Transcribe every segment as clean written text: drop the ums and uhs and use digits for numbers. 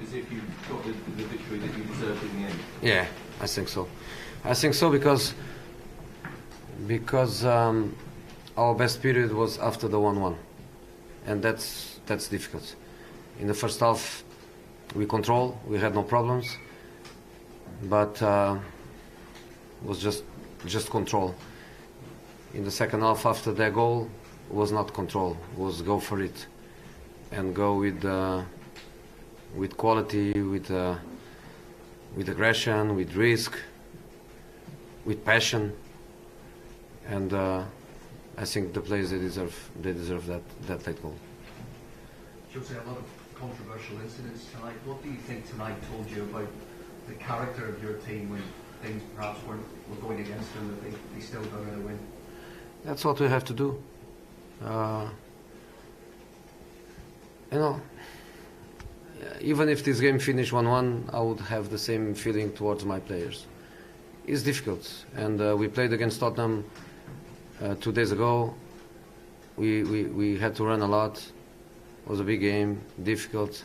as if you got the victory that you deserved in the end? Yeah, I think so. I think so because our best period was after the 1-1, and that's difficult. In the first half, we had no problems, but was just control. In the second half, after that goal, was not control, was go for it, and go with quality, with aggression, with risk, with passion, and I think the players they deserve that goal. Jose, a lot of controversial incidents tonight. What do you think tonight told you about the character of your team when things perhaps were going against them, that they still got out a win? That's what we have to do. Even if this game finished 1-1, I would have the same feeling towards my players. It's difficult, and we played against Tottenham 2 days ago. We had to run a lot. It was a big game, difficult.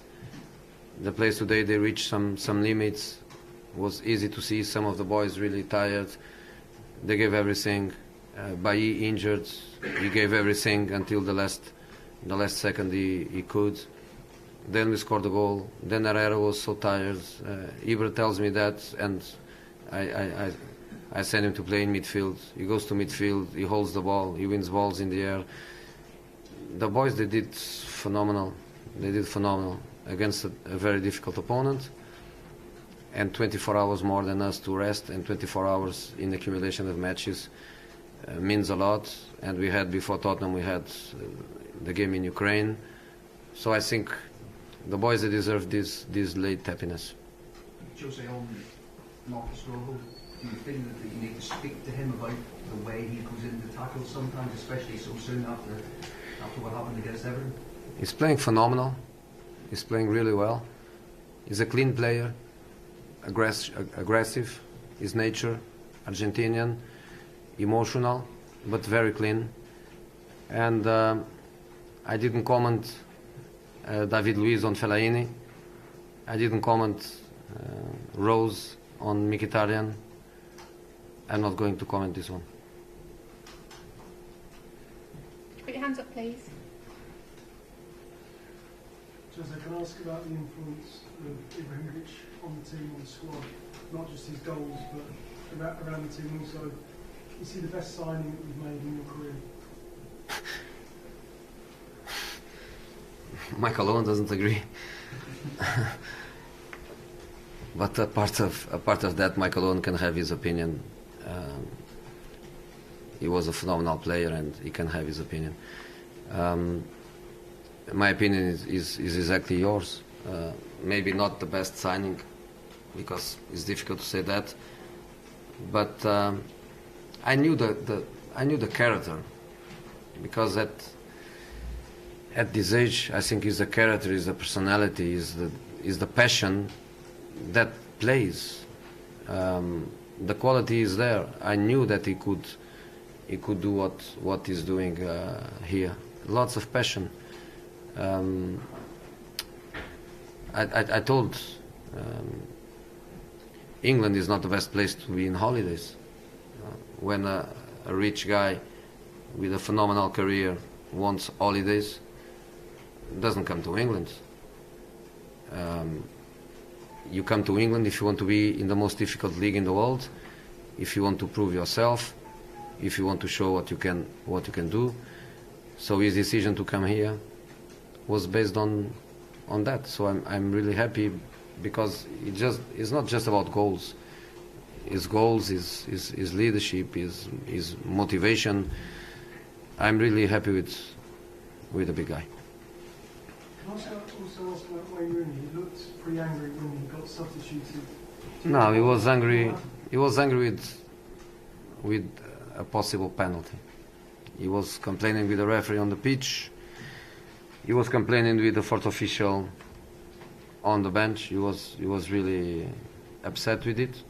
The players today, they reached some limits. It was easy to see some of the boys really tired. They gave everything. Bailly injured, he gave everything until the last second he could. Then we scored the goal. Then Herrera was so tired. Ibra tells me that, and I send him to play in midfield. He goes to midfield, he holds the ball, he wins balls in the air. The boys, they did phenomenal. They did phenomenal against a very difficult opponent, and 24 hours more than us to rest, and 24 hours in accumulation of matches means a lot. And we had, before Tottenham, we had the game in Ukraine. So I think the boys, they deserve this late happiness. Jose, on Marcus Rojo, do you think that you need to speak to him about the way he goes into tackles sometimes, especially so soon after what happened against Everton? He's playing phenomenal. He's playing really well. He's a clean player, aggressive, his nature, Argentinian, emotional, but very clean. And I didn't comment David Luiz on Fellaini. I didn't comment Rose on Mkhitaryan. I'm not going to comment this one. Put your hands up, please. Jose, can I ask about the influence of Ibrahimovic on the team, on the squad? Not just his goals, but around the team also. Is he the best signing that you've made in your career? Michael Owen doesn't agree. But apart of that, Michael Owen can have his opinion. He was a phenomenal player, and he can have his opinion. My opinion is exactly yours. Maybe not the best signing, because it's difficult to say that. But I knew the character, because at this age, I think is the character, is the personality, is the passion that plays. The quality is there. I knew that he could do what he's doing here. Lots of passion. I told England is not the best place to be in holidays. When a rich guy with a phenomenal career wants holidays, doesn't come to England. You come to England if you want to be in the most difficult league in the world, if you want to prove yourself, if you want to show what you can do. So his decision to come here was based on that. So I'm really happy, because it's not just about goals. His goals, his leadership, his motivation. I'm really happy with the big guy. Can I also ask about Wayne Rooney? He looked pretty angry when he got substituted. No, he was angry. He was angry with a possible penalty. He was complaining with the referee on the pitch. He was complaining with the fourth official on the bench. He was really upset with it.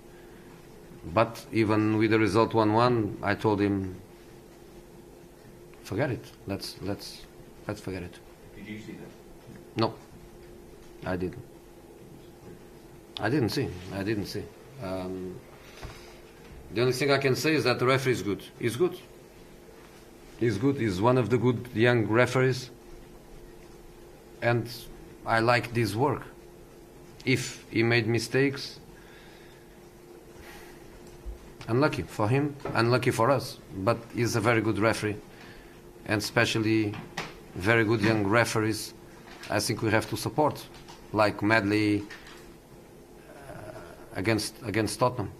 But even with the result 1-1, I told him, forget it. Let's forget it. Did you see that? No, I didn't. I didn't see. The only thing I can say is that the referee is good. He's good. He's one of the good young referees, and I like this work. If he made mistakes, unlucky for him, unlucky for us, but he's a very good referee, and especially very good young referees I think we have to support, like Medley against Tottenham.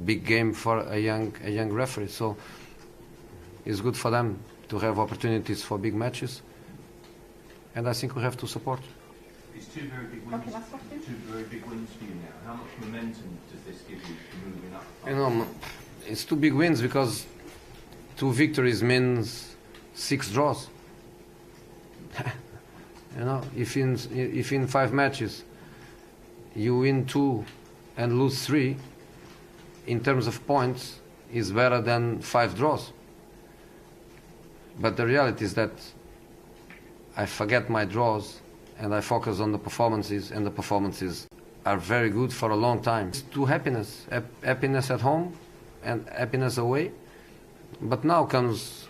Big game for a young referee, so it's good for them to have opportunities for big matches, and I think we have to support. It's two very big wins. Okay, last question. Two very big wins for you now. How much momentum does this give you moving up? You know, it's two big wins because 2 victories means 6 draws. You know, if in 5 matches you win 2 and lose 3, in terms of points, is better than 5 draws. But the reality is that I forget my draws and I focus on the performances, and the performances are very good for a long time. It's two happiness, happiness at home and happiness away. But now comes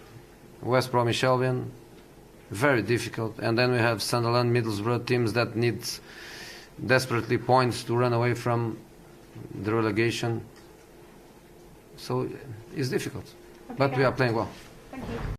West Bromwich Albion, very difficult, and then we have Sunderland, Middlesbrough, teams that need desperately points to run away from the relegation. So it's difficult, Okay, but we are guys. playing well. Thank you.